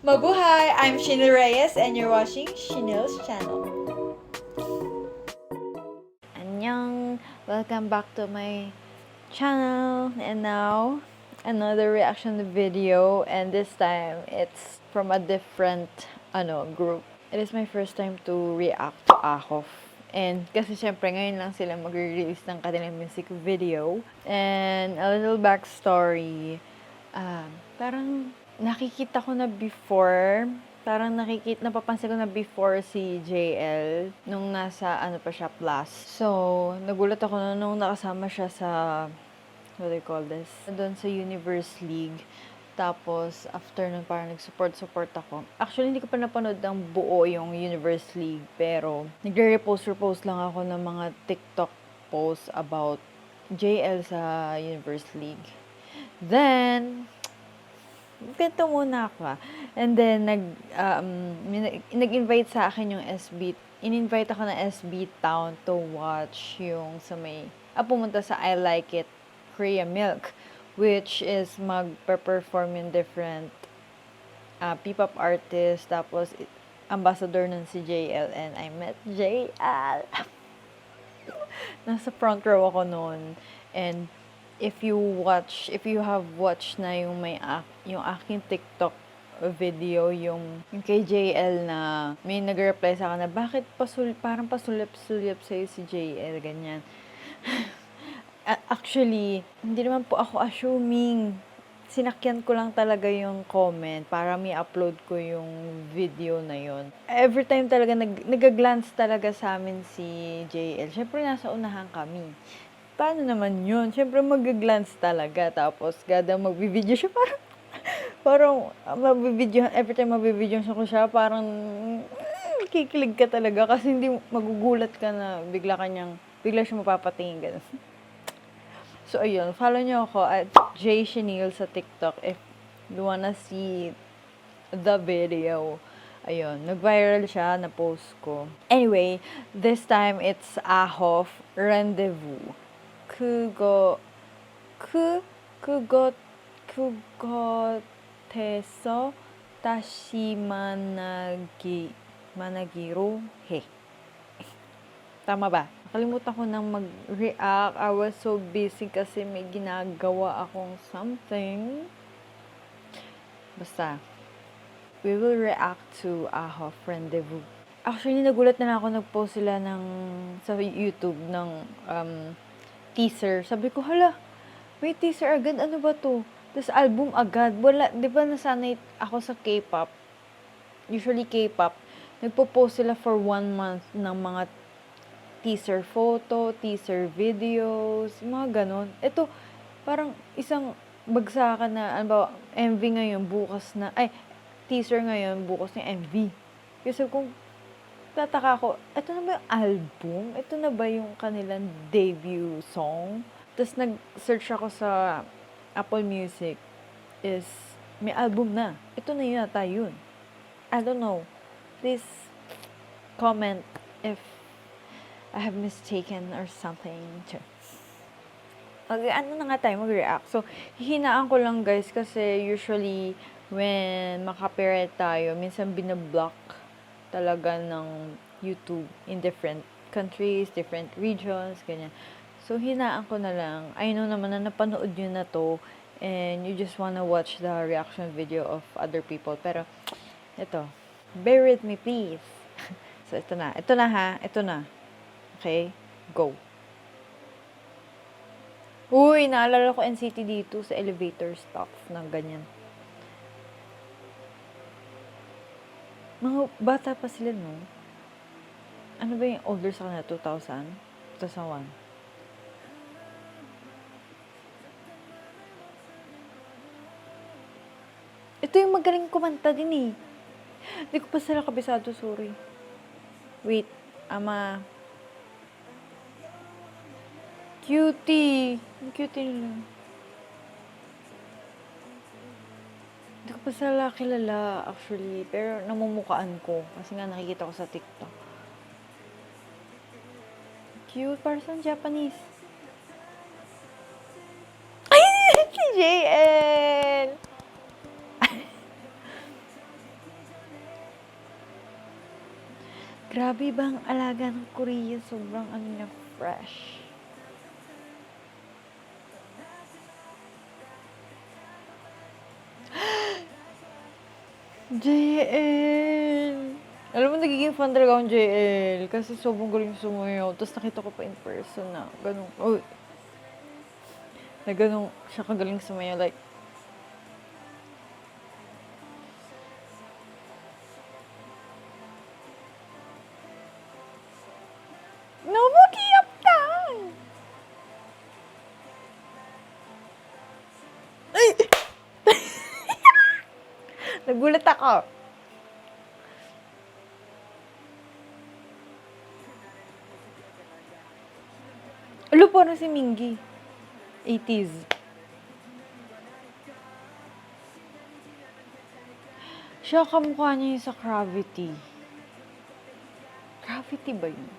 Mabuhay! I'm Shinil Reyes and you're watching Shinil's channel. Annyeong! Welcome back to my channel. And now, another reaction video, and this time it's from a different group. It is my first time to react to Ahof. And kasi syempre ngayon lang sila mag-release ng kanilang music video. And a little backstory. Parang nakikita ko na before, napapansin ko na before si JL nung nasa pa siya plus. So, nagulat ako nung nakasama siya sa, what do you call this? Doon sa Universe League. Tapos, after nun parang nag-support ako. Actually, hindi ko pa napanood ng buo yung Universe League. Pero, nagre-repost lang ako ng mga TikTok posts about JL sa Universe League. Then, ganito muna ako. And then, nag-invite sa akin yung in-invite ako ng SB Town to watch yung sa pumunta sa I Like It Korea Milk, which is mag-perform yung different P-pop artist, tapos ambassador nun si JL, and I met JL. Nasa front row ako noon, and if you have watched na yung yung aking TikTok video, yung kay JL na may nag-reply sa akin na bakit parang pasulip-sulip sa'yo si JL, ganyan. Actually, hindi naman po ako assuming. Sinakyan ko lang talaga yung comment para may upload ko yung video na yon. Every time talaga nag-glance talaga sa amin si JL. Syempre nasa unahan kami. Paano naman yun? Siyempre mag-glance talaga. Tapos, mag-video siya, parang every time mag-video siya, parang kikilig ka talaga kasi hindi magugulat ka na bigla siya mapapatingin, gano'n. So, ayun, follow niyo ako at J Shinil sa TikTok if you wanna see the video. Ayun, nag-viral siya, na-post ko. Anyway, this time it's Ahof Rendezvous. 그곳에서 다시 만나기로 해. Tama ba? Nakalimutan ko nang mag-react. I was so busy kasi may ginagawa akong something. Basta, we will react to Ahof Rendezvous. Actually, nagulat na lang ako, nag-post sila sa YouTube ng teaser. Sabi ko, hala, may teaser agad, ano ba to? Tapos album agad. Wala, di ba nasanay ako sa K-pop? Usually K-pop, nagpo-post sila for 1 month ng mga teaser photo, teaser videos, mga ganon. Ito, parang isang bagsakan na, MV ngayon, teaser ngayon, bukas na MV. Kasi kung tataka ko, ito na ba yung album? Ito na ba yung kanilang debut song? Tapos nag-search ako sa Apple Music, may album na. Ito na yun. I don't know. Please comment if I have mistaken or something. Mag-react. So, hihinaan ko lang guys kasi usually when makapirate tayo, minsan binablock talaga ng YouTube in different countries, different regions, ganyan. So, hinaan ko na lang. I know naman na napanood nyo na to and you just wanna watch the reaction video of other people. Pero, ito. Bear with me, please. So, ito na. Ito na. Okay? Go. Uy, naalala ko NCT dito sa elevator stuff ng ganyan. Mga bata pa sila, no? Ano ba yung older sa kanila? 2000? 2001? Ito yung magaling kumanta din eh. Hindi ko pa sila kabisado, sorry. Wait, Cutie. Cutie nila. Hindi ko pa sila kilala, actually. Pero namumukaan ko. Kasi nga nakikita ko sa TikTok. Cute. Parang Japanese. Ay! Si JL! Grabe bang alaga ng Korea? Sobrang ano niya, fresh. JL! Alam mo, nagiging fan talaga akong JL kasi sobrang galing sumayaw. Tapos nakita ko pa in person na ganun, uy, na ganun siya kagaling sumayaw. Like, 너무 귀엽다! Ay! Nagulat ako. Alo, parang si Mingy. 80s. Siya kamukha niya yung sa Gravity. Gravity ba yun?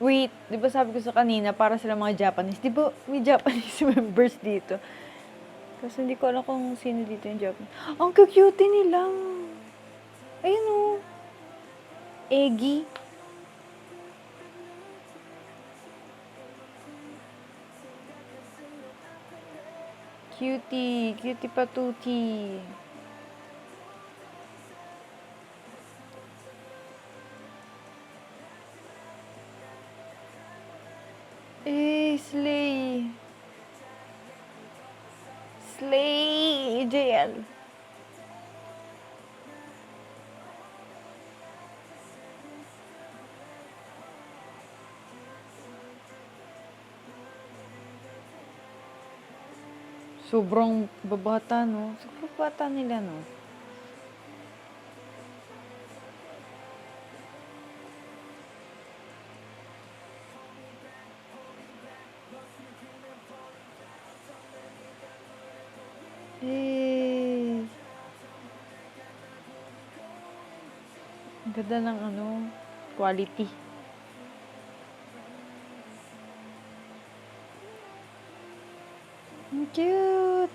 Wait, di ba sabi ko sa kanina, para sila mga Japanese. Di ba may Japanese members dito? Kasi hindi ko alam kung sino dito yung Japanese. Ang cute nila. Ayun o. Eggy. Cutie. Cutie patuti. Eh, slay. Slay, JL. Sobrang babata, no? Sobrang bata nila, no? Eh, ang ganda ng ano, quality. Ang cute!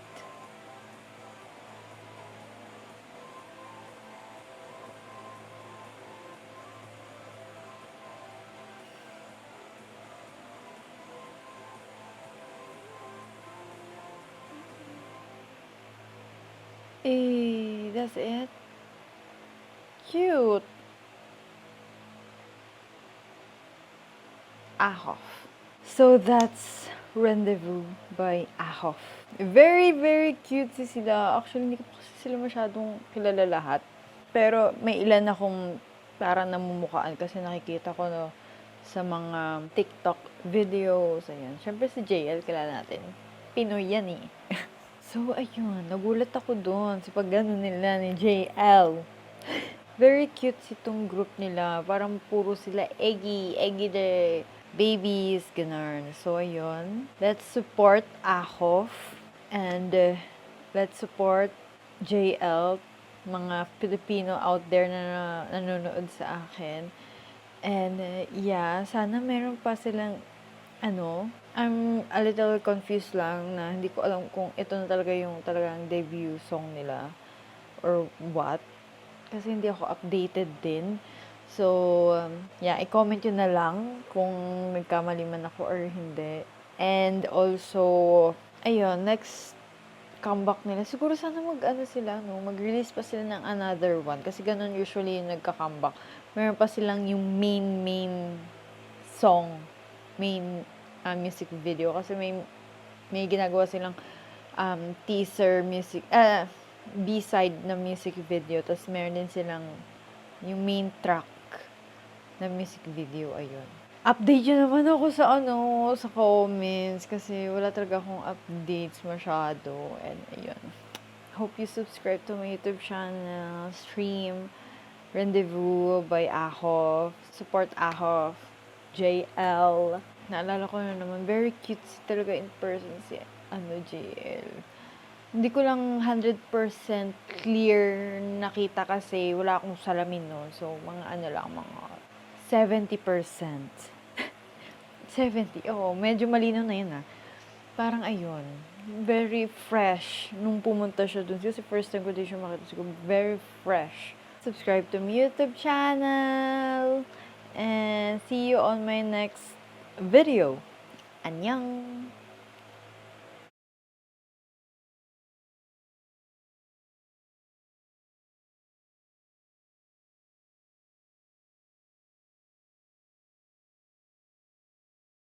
Eh, that's it. Cute. Ahof. So that's Rendezvous by Ahof. Very, very cute sila. Actually, hindi ko kasi sila masyadong kilala lahat. Pero may ilan akong parang namumukhaan kasi nakikita ko no, sa mga TikTok videos. Ayan. Siyempre si JL, kilala natin. Pinoy yan eh. So, ayun. Nagulat ako doon sa pag nila ni JL. Very cute itong group nila. Parang puro sila eggy the babies, ganun. So, ayun. Let's support Ahof. And let's support JL. Mga Filipino out there na nanonood sa akin. And yeah, sana meron pa silang I'm a little confused lang na hindi ko alam kung ito na talaga yung talagang debut song nila or what. Kasi hindi ako updated din. So, yeah, i-comment yun na lang kung nagkamali man ako or hindi. And also, ayun, next comeback nila. Siguro sana sila, no? Mag-release pa sila ng another one. Kasi ganun usually yung nagka-comeback. Meron pa silang yung main song. Main music video. Kasi may ginagawa silang teaser music, B-side na music video. Tapos meron din silang yung main track na music video. Ayun. Update nyo naman ako sa comments. Kasi wala talaga akong updates masyado. And ayun. Hope you subscribe to my YouTube channel. Stream Rendezvous by Ahof. Support Ahof. JL. Naalala ko na naman, very cute talaga in person si JL. Hindi ko lang 100% clear nakita kasi wala akong salamin, no? So, mga mga 70%. 70, medyo malinaw na yun, Parang ayun, very fresh nung pumunta siya dun. Kasi first time ko din siya makita, siguro very fresh subscribe to my YouTube channel, and see you on my next video. 안녕!